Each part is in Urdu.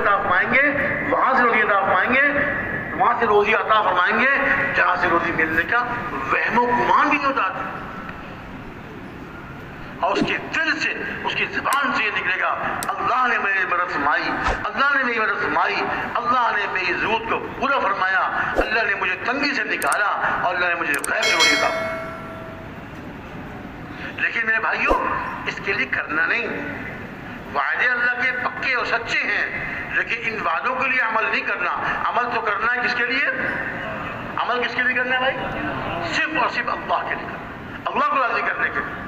عطا فرمائیں گے، وہاں سے روزی عطا فرمائیں گے، وہاں سے روزی عطا فرمائیں گے جہاں سے روزی ملنے کا وہم و گمان بھی نہیں ہوتا آدمی، اور اس کے دل سے، اس کی زبان سے یہ نکلے گا اللہ نے میری مدد فرمائی، اللہ نے میری مدد فرمائی، اللہ نے میری ضرورت کو پورا فرمایا، اللہ نے مجھے تنگی سے نکالا اور اللہ نے مجھے غیر سے روزی عطا۔ لیکن میرے بھائیوں اس کے لیے کرنا نہیں، وعدے اللہ کے پکے اور سچے ہیں، لیکن ان وعدوں کے لیے عمل نہیں کرنا۔ عمل تو کرنا ہے کس کے لیے؟ عمل کس کے لیے کرنا ہے بھائی؟ صرف اور صرف اللہ کے لیے کرنا، اللہ کو راضی کرنے کے لیے۔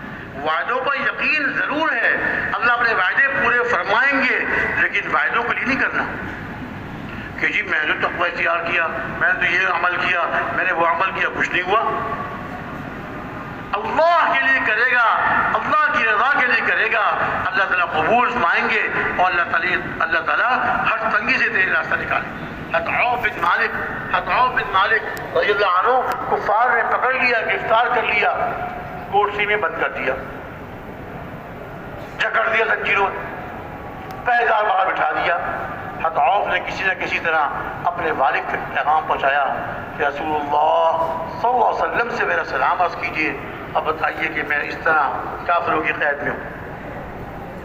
وعدوں پر یقین ضرور ہے، اللہ اپنے وعدے پورے فرمائیں گے، لیکن وعدوں کے لیے نہیں کرنا کہ جی میں نے تو تقوی اختیار کیا، میں نے تو یہ عمل کیا، میں نے وہ عمل کیا، کچھ نہیں ہوا۔ اللہ کے لیے کرے گا، اللہ کی رضا کے لیے کرے گا، اللہ تعالیٰ قبول فرمائیں گے اور اللہ تعالیٰ ہر تنگی سے تیرے راستہ نکالے۔ عوف بن مالک رضی اللہ عنہ کفار نے پکڑ لیا، گرفتار کر لیا، کوٹھی میں بند کر دیا، جکڑ دیا زنجیروں میں، پہرےدار باہر بٹھا دیا۔ حضرت عوف نے کسی نہ کسی طرح اپنے والد تک پیغام پہنچایا کہ رسول اللہ صلی اللہ علیہ وسلم سے میرا سلام عرض کیجیے، اب بتائیے کہ میں اس طرح کافروں کی قید میں ہوں۔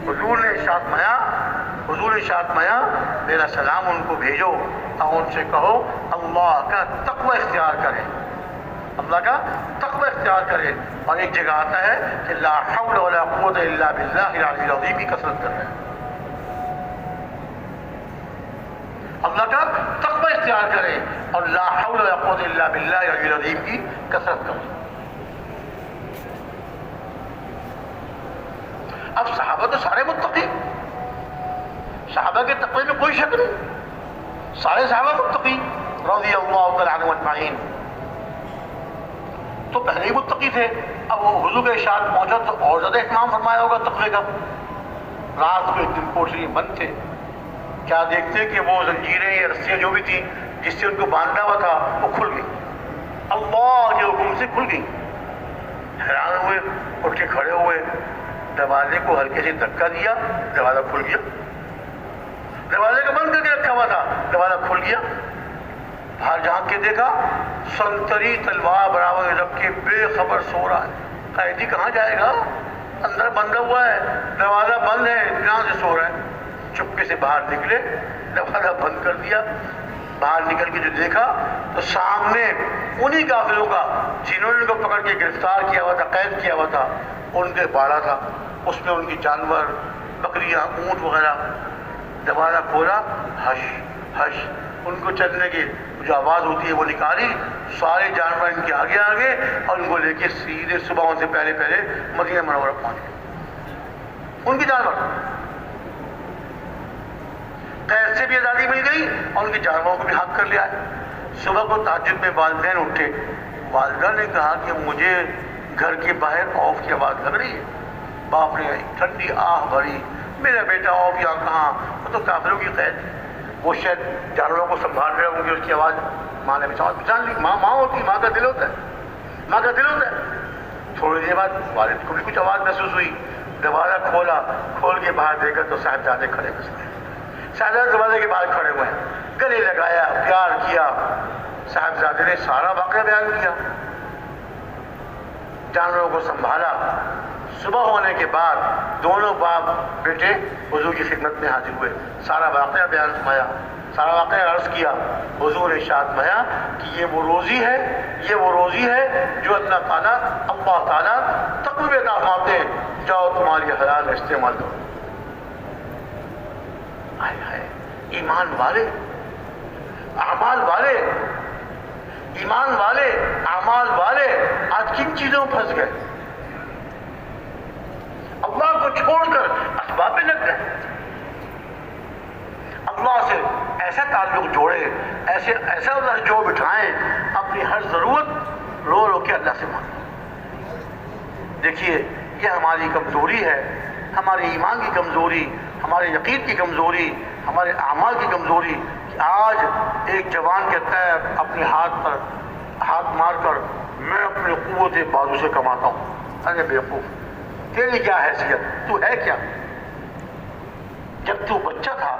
حضور نے ارشاد فرمایا میرا سلام ان کو بھیجو اور ان سے کہو اللہ کا تقوی اختیار کریں، اللہ کا تقوی اختیار کرے۔ اور ایک جگہ آتا ہے کہ لا حول ولا قوت الا باللہ العلی العظیم کی کثرت کر رہے ہیں، اللہ کا تقوی اختیار کرے اور لا حول ولا قوت الا باللہ العلی العظیم کی کثرت کرے۔ اب صحابہ تو سارے متقی، صحابہ کے تقوی میں کوئی شک نہیں، سارے صحابہ متقی رضی اللہ تعالی عنہم اجمعین، تو پہلے ہی متقی تھے۔ اب وہ حضور کے ارشاد پہنچا تو اور زیادہ اہتمام فرمایا ہوگا تقوی کا۔ رات کو ایک دن کوٹھی میں بند تھے، کیا دیکھتے کہ وہ زنجیریں یا رسیاں جو بھی تھیں جس سے ان کو باندھا ہوا تھا وہ کھل گئی، اللہ کے حکم سے کھل گئی۔ حیران ہوئے، اٹھ کے کھڑے ہوئے، دروازے کو ہلکے سے دھکا دیا، دروازہ کھل گیا۔ دروازے کو بند کر کے رکھا ہوا تھا، دروازہ کھل گیا۔ باہر جھانک کے دیکھا، سنتری تلوار برابر رکھ کے بے خبر سو رہا ہے۔ قیدی کہاں جائے گا؟ اندر بندھا ہوا ہے، دروازہ بند ہے، اطمینان سے سو رہا ہے۔ چپکے سے باہر نکلے، دروازہ بند کر دیا۔ باہر نکل کے جو دیکھا تو سامنے انہی کافروں کا جنہوں نے ان کو پکڑ کے گرفتار کیا ہوا تھا، قید کیا ہوا تھا، ان کے باڑا تھا، اس میں ان کی جانور، بکریاں، اونٹ وغیرہ۔ دروازہ کھولا، ہش ہش، ان کو چلنے کی جو آواز ہوتی ہے وہ نکالی، سارے جانور ان کے آگے آگے اور ان کو لے کے سیدھے صبح سے پہلے مدینہ منورہ پہنچ گئے۔ ان کی جانور قید سے بھی آزادی مل گئی اور ان کے جانوروں کو بھی ہاتھ کر لیا ہے۔ صبح کو تہجد میں والدین اٹھے، والدہ نے کہا کہ مجھے گھر کے باہر عوف کی آواز لگ رہی ہے۔ باپ نے ٹھنڈی آہ بھری، میرا بیٹا عوف یہاں کہاں؟ وہ تو کافروں کی قید، وہ شاید جانوروں کو سنبھال رہے ہوں گے، اس کی آواز ماں نے پہچان لی۔ ماں ہوتی، ماں کا دل ہوتا ہے، تھوڑی دیر بعد والد کو بھی کچھ آواز محسوس ہوئی، دروازہ کھول کے باہر دیکھا تو صاحبزادے کھڑے ہوئے، صاحبزادے دروازے کے باہر کھڑے ہوئے ہیں، گلے لگایا، پیار کیا۔ صاحبزادے نے سارا واقعہ بیان کیا، جانوروں کو سنبھالا۔ صبح ہونے کے بعد دونوں باپ بیٹے حضور کی خدمت میں حاضر ہوئے، سارا واقعہ بیان فرمایا، سارا واقعہ عرض کیا۔ حضور نے ارشاد فرمایا کہ یہ وہ روزی ہے جو اللہ تعالیٰ تقوی عطا فرماتے ہیں، جاؤ تمہاری حلال استعمال کرو۔ ایمان والے، اعمال والے آج کن چیزوں میں پھنس گئے؟ اللہ کو چھوڑ کر اسباب میں لگ گئے۔ اللہ سے ایسا تعلق جوڑے، ایسا اللہ جو بٹھائیں، اپنی ہر ضرورت رو رو کے اللہ سے مانگیں۔ دیکھیے یہ ہماری کمزوری ہے، ہمارے ایمان کی کمزوری، ہمارے یقین کی کمزوری، ہمارے اعمال کی کمزوری کہ آج ایک جوان کہتا ہے اپنے ہاتھ پر ہاتھ مار کر میں اپنی قوت بازو سے کماتا ہوں۔ ارے بیوقوف، تیری کیا حیثیت؟ تو ہے کیا؟ جب تو بچہ تھا